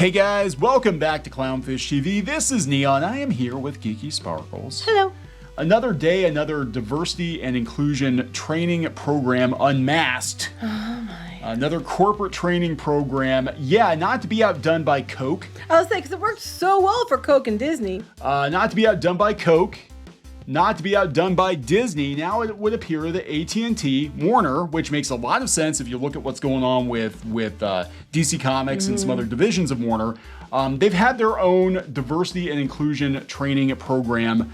Hey guys, welcome back to Clownfish TV. This is Neon. I am here with Geeky Sparkles. Hello. Another day, another diversity and inclusion training program unmasked. Oh my. Another corporate training program. Yeah, not to be outdone by Coke. I was like, because it worked so well for Coke and Disney. Not to be outdone by Coke. Not to be outdone by Disney. Now it would appear that AT&T, Warner, which makes a lot of sense if you look at what's going on with DC Comics and some other divisions of Warner, they've had their own diversity and inclusion training program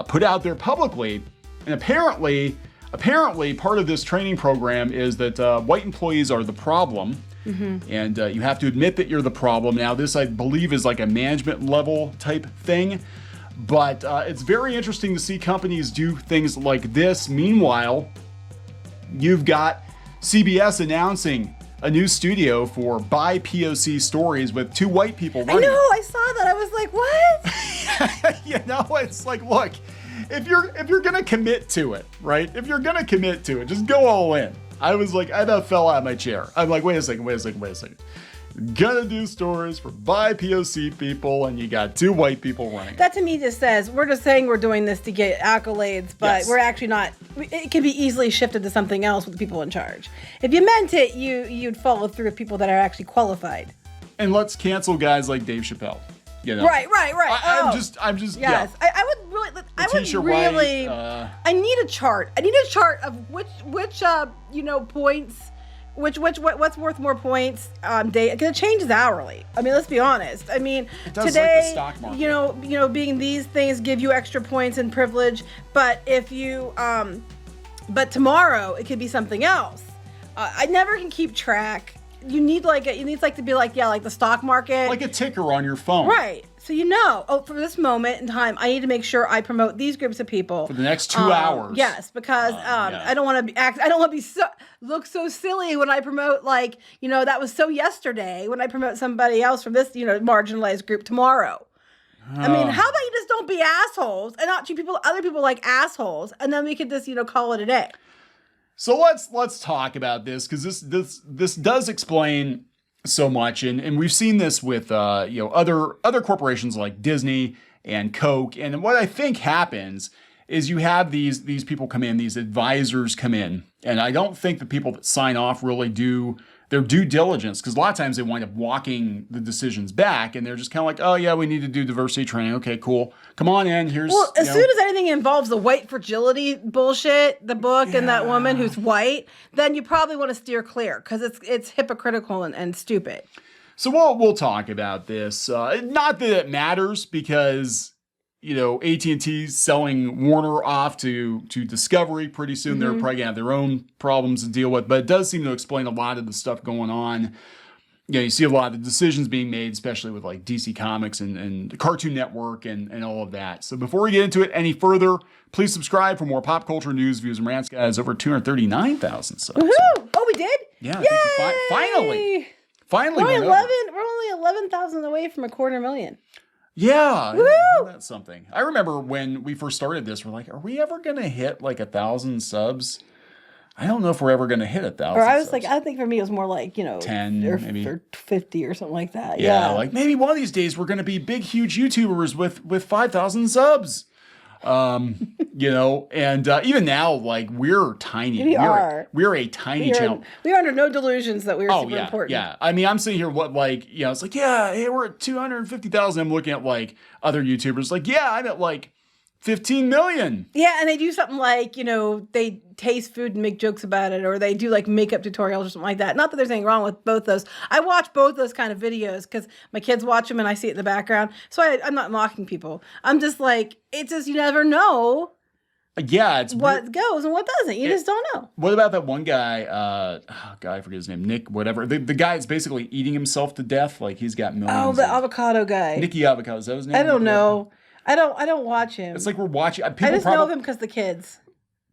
put out there publicly. And apparently part of this training program is that white employees are the problem. And you have to admit that you're the problem. Now this, I believe, is like a management level type thing. But it's very interesting to see companies do things like this. Meanwhile, you've got CBS announcing a new studio for BIPOC stories with 2 white people running. I know, I saw that. I was like, what? You know, it's like, look, if you're gonna commit to it, right? If you're gonna commit to it, just go all in. I was like, I about fell out of my chair. I'm like, wait a second. Gonna do stories for BIPOC people, and you got 2 white people running. That to me just says, we're just saying we're doing this to get accolades, but we're actually not. It can be easily shifted to something else with the people in charge. If you meant it, you'd follow through with people that are actually qualified. And let's cancel guys like Dave Chappelle. You know? Right. I'm just. Yes, Yeah. I would really. I need a chart. I need a chart of which points. What's worth more points day, because it changes hourly. I mean, let's be honest. I mean, it does today, like the stock market. you know, being these things give you extra points and privilege, but if you, but tomorrow it could be something else. I never can keep track. You need to be like the stock market, like a ticker on your phone, right? So for this moment in time, I need to make sure I promote these groups of people for the next 2 hours. Yes, because I don't want to look so silly when I promote that was so yesterday when I promote somebody else from this marginalized group tomorrow. I mean, how about you just don't be assholes and not treat other people like assholes, and then we could just call it a day. So let's talk about this, because this does explain so much, and we've seen this with other corporations like Disney and Coke. And what I think happens is you have these people come in, these advisors come in, and I don't think the people that sign off really do their due diligence, because a lot of times they wind up walking the decisions back, and they're just kind of like, oh yeah, we need to do diversity training. Okay, cool. Come on in. Here's as soon as anything involves the white fragility bullshit, the book and that woman who's white, then you probably want to steer clear, because it's hypocritical and stupid. So we'll talk about this. Not that it matters, because AT&T's selling Warner off to Discovery pretty soon. They're probably gonna have their own problems to deal with, but it does seem to explain a lot of the stuff going on. You see a lot of the decisions being made, especially with like DC Comics and Cartoon Network and all of that. So before we get into it any further, please subscribe for more pop culture news, views, and rants. Guys, over 239,000 subs. Woohoo! Oh, we did? Yeah. Yay! Finally. We're only 11,000 away from 250,000. Yeah, that's something. I remember when we first started this, we're like, are we ever going to hit like 1,000 subs? I don't know if we're ever going to hit 1,000 Or I was subs. like, I think for me it was more like, 10 or, maybe. Or 50 or something like that. Yeah, like maybe one of these days we're going to be big, huge YouTubers with 5,000 subs. And even now, like, we're tiny. We're a tiny channel. We are under no delusions that we're super important. Yeah. I mean, I'm sitting here, it's like, hey, we're at 250,000. I'm looking at like other YouTubers, like, I'm at like 15 million. Yeah, and they do something like, they taste food and make jokes about it, or they do like makeup tutorials or something like that. Not that there's anything wrong with both those. I watch both those kind of videos because my kids watch them and I see it in the background. So I'm not mocking people. I'm just like, it's just, you never know. Yeah, it's what weird. Goes and what doesn't. You just don't know. What about that one guy? I forget his name. Nick, whatever. The guy is basically eating himself to death. Like he's got millions. Oh, the avocado guy. Nicky Avocado. Is that his name? I don't know. I don't watch him. It's like we're watching. I just know of him because the kids.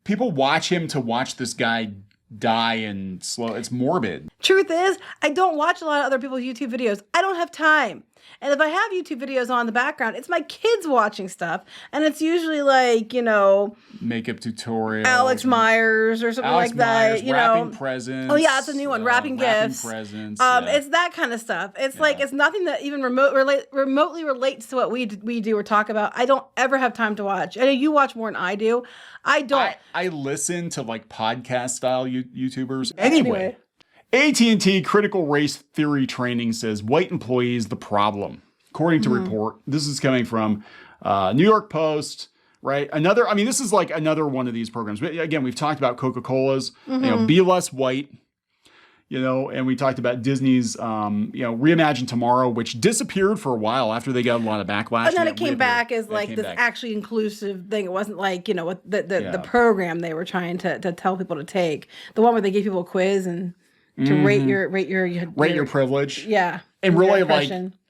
People watch him to watch this guy die and slow. It's morbid. Truth is, I don't watch a lot of other people's YouTube videos. I don't have time. And if I have YouTube videos on in the background, it's my kids watching stuff. And it's usually like, you know, makeup tutorials. Alex Myers or something like that. You know, wrapping presents. Oh, yeah, it's a new one. Wrapping gifts. Presents. It's that kind of stuff. It's like, it's nothing that even remotely relates to what we do or talk about. I don't ever have time to watch. I know you watch more than I do. I don't. I listen to like podcast style YouTubers. Anyway. AT&T critical race theory training says white employees the problem. According to report, this is coming from New York Post, right? This is like another one of these programs. Again, we've talked about Coca-Cola's, you know, be less white, you know, and we talked about Disney's, Reimagine Tomorrow, which disappeared for a while after they got a lot of backlash. And then it came back as like this actually inclusive thing. It wasn't like, you know, what the program they were trying to tell people to take. The one where they gave people a quiz and to rate your privilege. Yeah. And really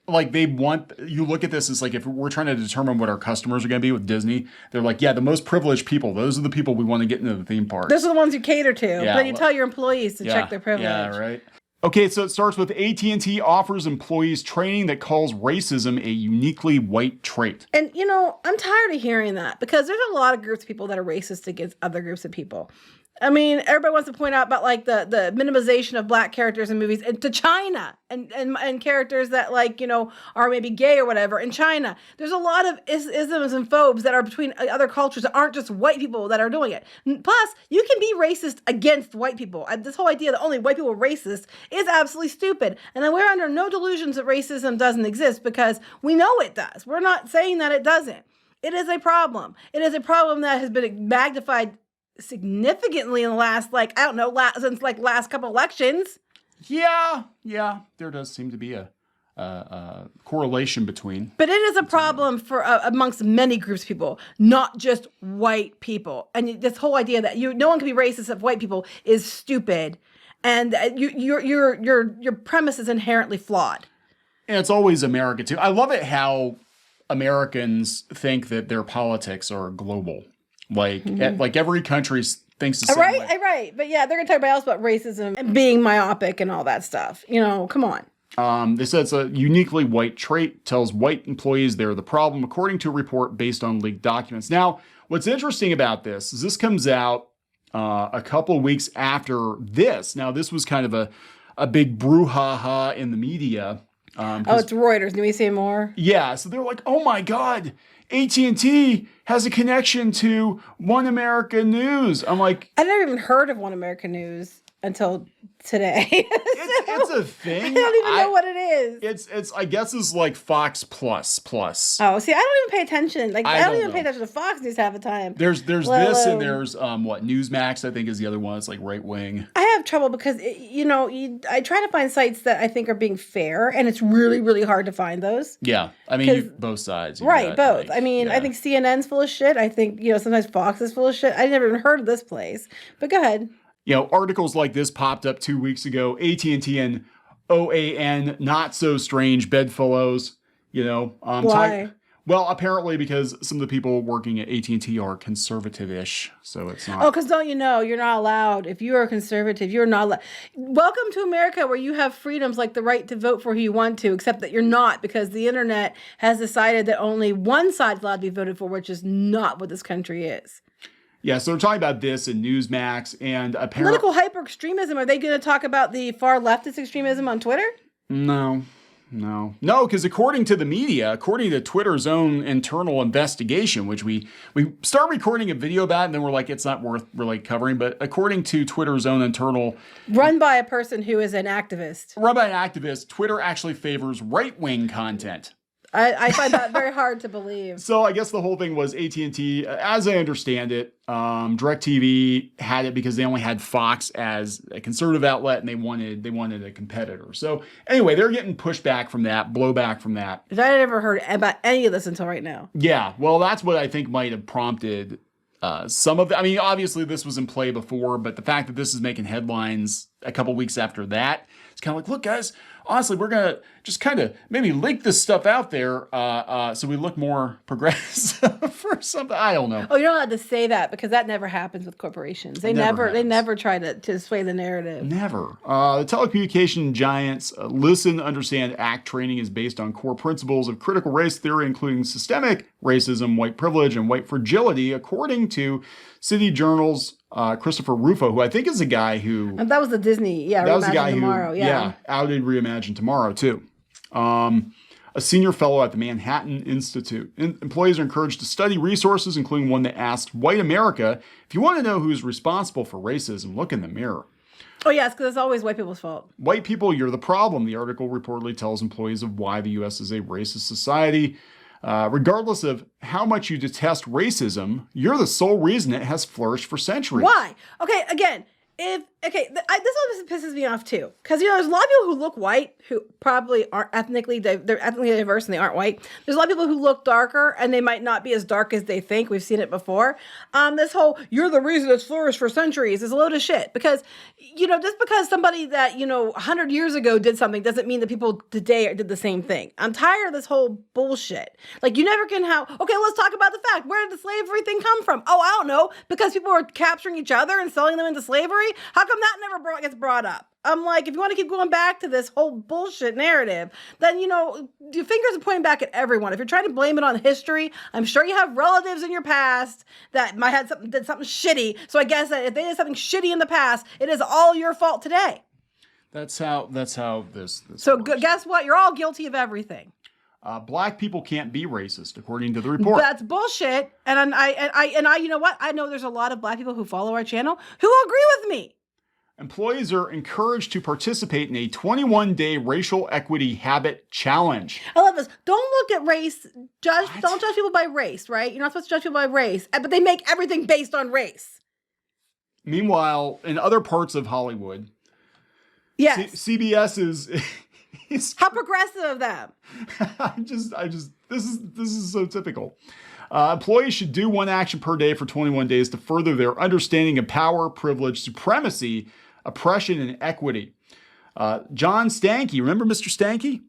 like they want, you look at this as like, if we're trying to determine what our customers are going to be with Disney, they're like, yeah, the most privileged people, those are the people we want to get into the theme parks. Those are the ones you cater to. Yeah, but then you tell your employees to check their privilege. Yeah, right. Okay, so it starts with AT&T offers employees training that calls racism a uniquely white trait. And, you know, I'm tired of hearing that because there's a lot of groups of people that are racist against other groups of people. I mean, everybody wants to point out about like the minimization of black characters in movies and to China and characters that like, you know, are maybe gay or whatever in China. There's a lot of isms and phobes that are between other cultures that aren't just white people that are doing it. Plus, you can be racist against white people. This whole idea that only white people are racist is absolutely stupid. And then we're under no delusions that racism doesn't exist because we know it does. We're not saying that it doesn't. It is a problem. It is a problem that has been magnified significantly in the last, since last couple elections. Yeah, there does seem to be a correlation between. But it is a problem for amongst many groups of people, not just white people. And this whole idea that no one can be racist of white people is stupid, and your premise is inherently flawed. And it's always America too. I love it how Americans think that their politics are global. Like every country thinks the same way. Right. But yeah, they're going to talk about racism and being myopic and all that stuff. You know, come on. They said it's a uniquely white trait, tells white employees they're the problem, according to a report based on leaked documents. Now, what's interesting about this is this comes out a couple of weeks after this. Now, this was kind of a big brouhaha in the media. It's Reuters. Can we say more? Yeah. So they're like, oh my God, AT&T has a connection to One America News. I'm like, I never even heard of One America News until today. It's a thing. I don't even know what it is. It's I guess it's like Fox Plus. Oh, see, I don't even pay attention. Like I don't even pay attention to Fox News half the time. There's this and there's Newsmax, I think is the other one. It's like right wing. I have trouble because I try to find sites that I think are being fair, and it's really, really hard to find those. Yeah, I mean both sides. Right, both. I mean, I think CNN's full of shit. I think sometimes Fox is full of shit. I never even heard of this place. But go ahead. Articles like this popped up 2 weeks ago. AT&T and OAN, not so strange bedfellows. Why? Well, apparently because some of the people working at AT&T are conservative-ish, so it's not. Oh, because don't you know, you're not allowed. If you are a conservative, you're not allowed. Welcome to America where you have freedoms like the right to vote for who you want to, except that you're not because the internet has decided that only one side's allowed to be voted for, which is not what this country is. Yeah, so we're talking about this in Newsmax and apparently... Political hyper-extremism. Are they going to talk about the far leftist extremism on Twitter? No, because according to the media, according to Twitter's own internal investigation, which we start recording a video about and then we're like, it's not worth really covering, but according to Twitter's own internal... Run by a person who is an activist. Twitter actually favors right-wing content. I find that very hard to believe. So I guess the whole thing was AT&T, as I understand it, DirecTV had it because they only had Fox as a conservative outlet and they wanted a competitor. So anyway, they're getting pushback from that, blowback from that. I never heard about any of this until right now. Yeah, well, that's what I think might have prompted some of the... I mean, obviously this was in play before, but the fact that this is making headlines a couple weeks after that. It's kind of like, look, guys, honestly, we're going to just kind of maybe leak this stuff out there so we look more progressive for something. I don't know. Oh, you're not allowed to say that because that never happens with corporations. They never try to sway the narrative. Never. The telecommunication giants listen, understand, act training is based on core principles of critical race theory, including systemic racism, white privilege, and white fragility, according to City Journal's Christopher Rufo, who I think is a guy who... And that was the Disney, that was the guy Tomorrow, who outed Reimagine Tomorrow, too. A senior fellow at the Manhattan Institute. Employees are encouraged to study resources, including one that asked white America, if you want to know who's responsible for racism, look in the mirror. Oh, yes, because it's always white people's fault. White people, you're the problem. The article reportedly tells employees of why the U.S. is a racist society. Regardless of how much you detest racism, you're the sole reason it has flourished for centuries. Why? Okay, again, this always pisses me off too, because there's a lot of people who look white who probably aren't they're ethnically diverse and they aren't white. There's a lot of people who look darker and they might not be as dark as they think. We've seen it before. This whole "you're the reason it's flourished for centuries" is a load of shit, because just because somebody that 100 years ago did something doesn't mean that people today did the same thing. I'm tired of this whole bullshit. Like, you never can have. Okay, let's talk about the fact. Where did the slavery thing come from? Oh, I don't know, because people were capturing each other and selling them into slavery. How come that never gets brought up? I'm like, if you want to keep going back to this whole bullshit narrative, then, your fingers are pointing back at everyone. If you're trying to blame it on history, I'm sure you have relatives in your past that might have did something shitty. So I guess that if they did something shitty in the past, it is all your fault today. That's how this So works. guess what? You're all guilty of everything. Black people can't be racist, according to the report. That's bullshit. And I, you know what? I know there's a lot of black people who follow our channel who agree with me. Employees are encouraged to participate in a 21-day racial equity habit challenge. I love this. Don't look at race. Don't judge people by race, right? You're not supposed to judge people by race, but they make everything based on race. Meanwhile, in other parts of Hollywood, yes, CBS is how progressive of them. This is so typical. Employees should do one action per day for 21 days to further their understanding of power, privilege, supremacy, oppression, and equity. John Stankey, remember Mr. Stankey?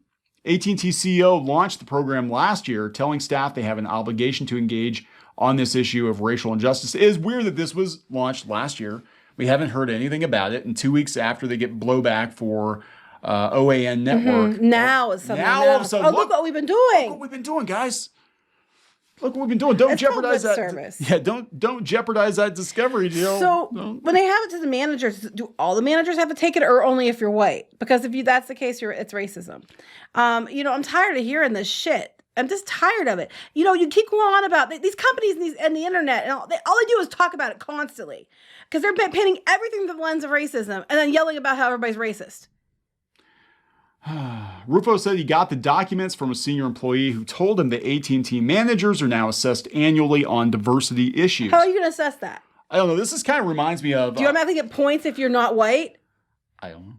AT&T CEO launched the program last year, telling staff they have an obligation to engage on this issue of racial injustice. It is weird that this was launched last year. We haven't heard anything about it. And 2 weeks after they get blowback for OAN Network. Mm-hmm. Now it's something all of a sudden, look what we've been doing. Look what we've been doing, guys. Look what we've been doing. Don't jeopardize that service. Yeah, don't jeopardize that discovery deal. So when they have it to the managers, do all the managers have to take it, or only if you're white? Because if that's the case, it's racism. I'm tired of hearing this shit. I'm just tired of it. You keep going on about these companies and the internet, and all they do is talk about it constantly, because they're painting everything through the lens of racism and then yelling about how everybody's racist. Rufo said he got the documents from a senior employee who told him that AT&T managers are now assessed annually on diversity issues. How are you going to assess that? I don't know. This kind of reminds me of... Do you automatically get points if you're not white? I don't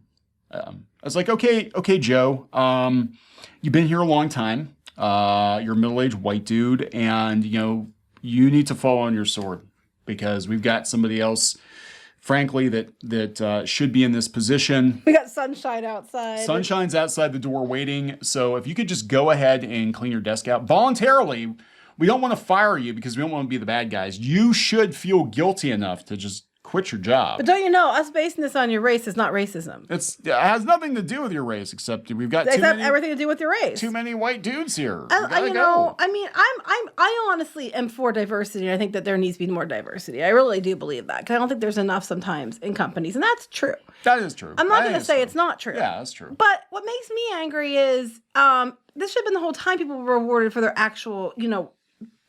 know. I was like, okay, Joe, you've been here a long time. You're a middle-aged white dude, and, you need to fall on your sword, because we've got somebody else, frankly, that should be in this position. We got sunshine outside. Sunshine's outside the door waiting. So if you could just go ahead and clean your desk out voluntarily. We don't want to fire you because we don't want to be the bad guys. You should feel guilty enough to just quit your job. But don't you know, us basing this on your race is not racism. It has nothing to do with your race, except we've got everything to do with your race. Too many white dudes here. I honestly am for diversity. I think that there needs to be more diversity. I really do believe that, because I don't think there's enough sometimes in companies, and that's true. That is true. I'm not going to say it's not true. Yeah, that's true. But what makes me angry is this should have been the whole time people were rewarded for their actual,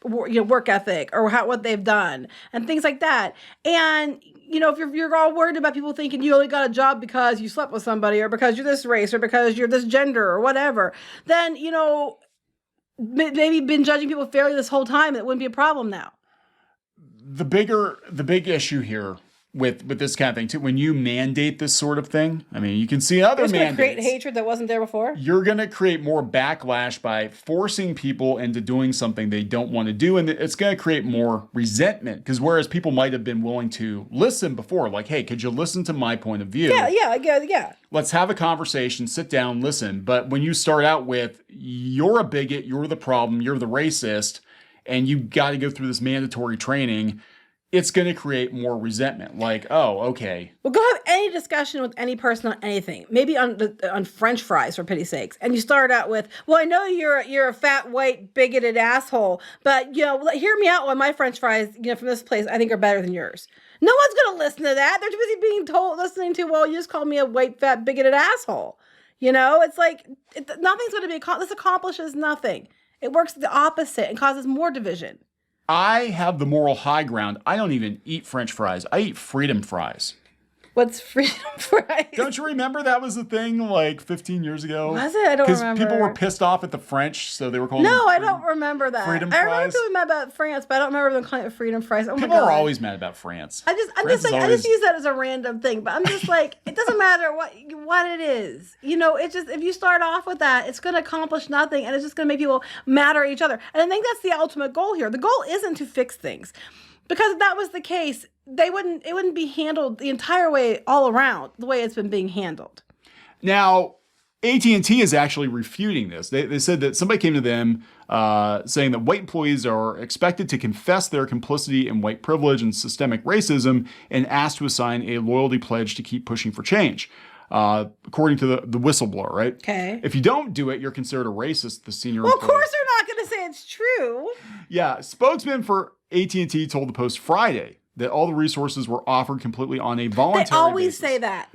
work ethic, or what they've done and things like that. And if you're all worried about people thinking you only got a job because you slept with somebody, or because you're this race, or because you're this gender, or whatever, then maybe been judging people fairly this whole time, it wouldn't be a problem now. The big issue here with this kind of thing too. When you mandate this sort of thing, I mean, you can see other It's going to mandates. create hatred that wasn't there before. You're going to create more backlash by forcing people into doing something they don't want to do. And it's going to create more resentment, because whereas people might have been willing to listen before, like, hey, could you listen to my point of view? Yeah. Let's have a conversation, sit down, listen. But when you start out with, you're a bigot, you're the problem, you're the racist, and you got to go through this mandatory training, it's going to create more resentment. Like, oh, okay. Well, go have any discussion with any person on anything. Maybe on French fries, for pity's sakes. And you start out with, well, I know you're a fat, white, bigoted asshole, but, hear me out on my French fries, from this place, I think are better than yours. No one's going to listen to that. They're too busy listening to, well, you just called me a white, fat, bigoted asshole. It's like, nothing's going to be, this accomplishes nothing. It works the opposite and causes more division. I have the moral high ground. I don't even eat French fries. I eat freedom fries. What's freedom fries? Don't you remember that was a thing like 15 years ago? Was it? I don't remember. Because people were pissed off at the French, so they were called No, I don't remember that. Freedom I remember fries. people mad about France, but I don't remember them calling it freedom fries. Oh my People God. are always mad about France. I just use that as a random thing, but I'm just like, it doesn't matter what it is. It's just, if you start off with that, it's going to accomplish nothing, and it's just going to make people mad at each other. And I think that's the ultimate goal here. The goal isn't to fix things, because if that was the case, it wouldn't be handled the entire way all around the way it's been being handled. Now, AT&T is actually refuting this. They said that somebody came to them saying that white employees are expected to confess their complicity in white privilege and systemic racism and asked to assign a loyalty pledge to keep pushing for change. According to the whistleblower, right? Okay. If you don't do it, you're considered a racist, the senior Well, of employee. course they're not going to say it's true. Yeah, spokesman for AT&T told the Post Friday that all the resources were offered completely on a voluntary basis. They always say that.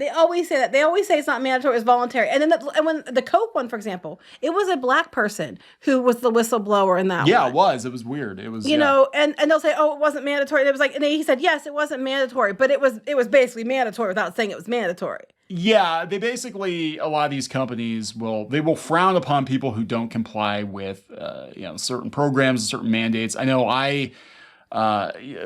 They always say it's not mandatory, it's voluntary. And then when the Coke one, for example, it was a black person who was the whistleblower in that one. Yeah, it was. It was weird. It was, and they'll say, oh, it wasn't mandatory. And it was like, and he said, yes, it wasn't mandatory, but it was basically mandatory without saying it was mandatory. Yeah, they basically, a lot of these companies will frown upon people who don't comply with certain programs and certain mandates. I know I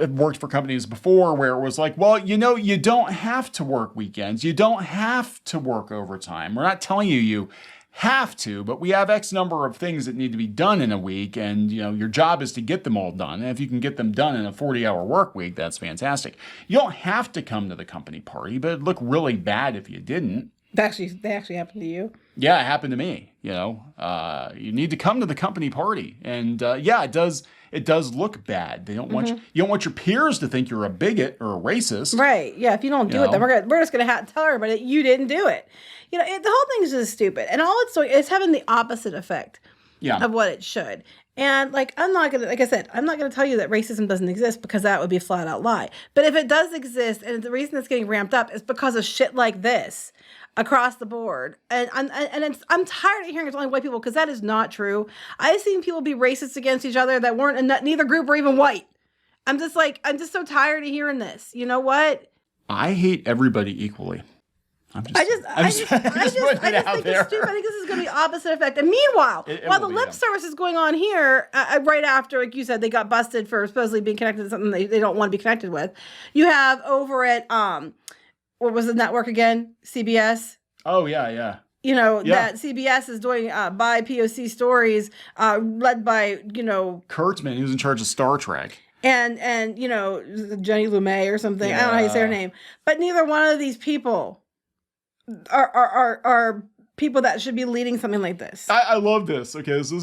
worked for companies before where it was like, well, you don't have to work weekends. You don't have to work overtime. We're not telling you have to, but we have X number of things that need to be done in a week, and your job is to get them all done. And if you can get them done in a 40-hour work week, that's fantastic. You don't have to come to the company party, but it'd look really bad if you didn't. They actually happened to you? Yeah, it happened to me. You need to come to the company party, and it does. It does look bad. They don't want you don't want your peers to think you're a bigot or a racist. Right. Yeah. If you don't do it, then we're just going to tell everybody that you didn't do it. The whole thing is just stupid. And all it's doing is having the opposite effect of what it should. And I'm not going to tell you that racism doesn't exist, because that would be a flat out lie. But if it does exist, and the reason it's getting ramped up is because of shit like this across the board. And I'm tired of hearing it's only white people, because that is not true. I've seen people be racist against each other that weren't in neither group or even white. I'm just so tired of hearing this. You know what? I hate everybody equally. I just think it's stupid. I think this is going to be opposite effect. And meanwhile, while the lip service is going on here, right after, like you said, they got busted for supposedly being connected to something they don't want to be connected with. You have over at what was the network again? CBS. Oh yeah. That CBS is doing BIPOC stories, led by Kurtzman, who's in charge of Star Trek. And Jenny Lumet or something. Yeah. I don't know how you say her name. But neither one of these people are people that should be leading something like this. I love this. Okay, so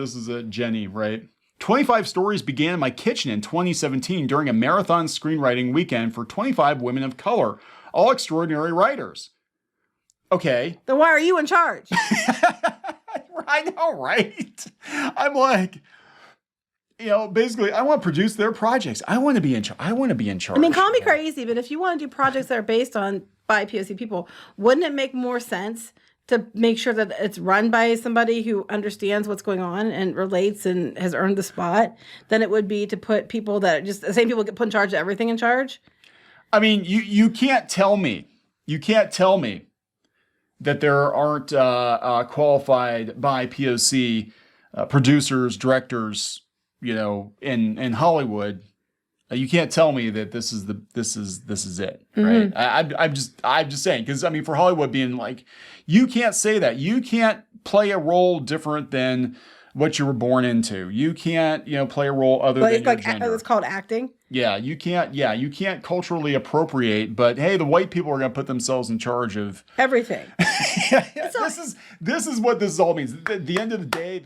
this is Jenny, right? 25 stories began in my kitchen in 2017 during a marathon screenwriting weekend for 25 women of color, all extraordinary writers. Okay. Then why are you in charge? I know, right? I'm like, basically, I want to produce their projects. I want to be in charge. I mean, call me crazy, but if you want to do projects that are based on BIPOC people, wouldn't it make more sense to make sure that it's run by somebody who understands what's going on and relates and has earned the spot than it would be to put people that are just the same people get put in charge of everything in charge? I mean, you can't tell me that there aren't qualified BIPOC producers, directors, in Hollywood You can't tell me that this is it, right? I'm just saying, because I mean, for Hollywood being like, you can't say that. You can't play a role different than what you were born into. You can't, play a role other than your gender. It's called acting. Yeah, you can't. Yeah, you can't culturally appropriate. But hey, the white people are going to put themselves in charge of everything. This is what this all means. At the end of the day,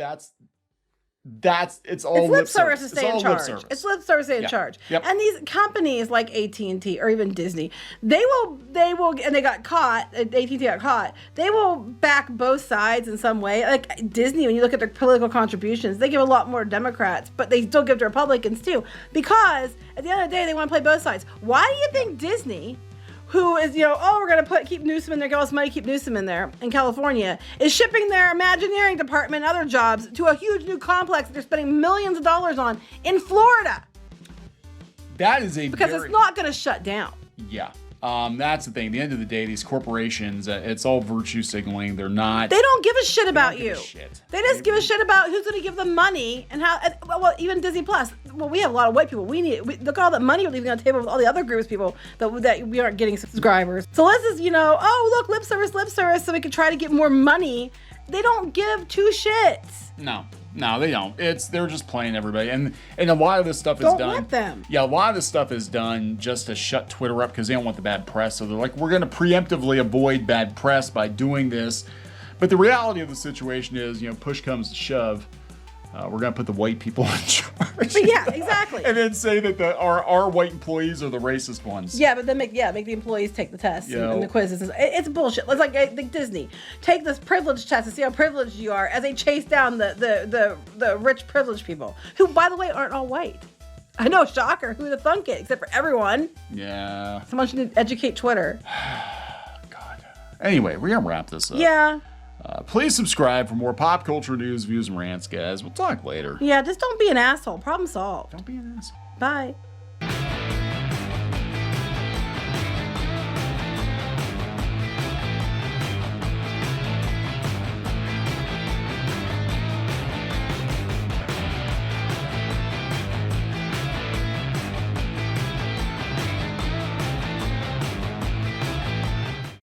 it's all lip service to stay in charge. It's lip service to stay in charge. Yep. And these companies like AT&T or even Disney, they will, and they got caught. AT&T got caught. They will back both sides in some way. Like Disney, when you look at their political contributions, they give a lot more to Democrats, but they still give to Republicans too, because at the end of the day, they want to play both sides. Why do you think Disney, who is, we're going to keep Newsom in there, give us money, keep Newsom in there in California, is shipping their Imagineering department and other jobs to a huge new complex that they're spending millions of dollars on in Florida? That is because it's not going to shut down. Yeah. That's the thing. At the end of the day, these corporations, it's all virtue signaling. They don't give a shit about you. They just give a shit about who's going to give them money and how. Well, even Disney Plus. Well, we have a lot of white people. Look at all that money we're leaving on the table with all the other groups of people that we aren't getting subscribers. So let's just, look, lip service, so we can try to get more money. They don't give two shits. No, they don't. They're just playing everybody, and a lot of this stuff is done. Don't let them. Yeah, a lot of this stuff is done just to shut Twitter up because they don't want the bad press. So they're like, we're going to preemptively avoid bad press by doing this. But the reality of the situation is, push comes to shove, we're going to put the white people in charge. Yeah, exactly. And then say that our white employees are the racist ones. Yeah, but then make the employees take the tests and the quizzes. It's bullshit. It's like Disney. Take this privilege test and see how privileged you are as they chase down the rich privileged people, who, by the way, aren't all white. I know, shocker. Who would have thunk it? Except for everyone. Yeah. Someone should educate Twitter. God. Anyway, we're going to wrap this up. Yeah. Please subscribe for more pop culture news, views, and rants, guys. We'll talk later. Yeah, just don't be an asshole. Problem solved. Don't be an asshole. Bye.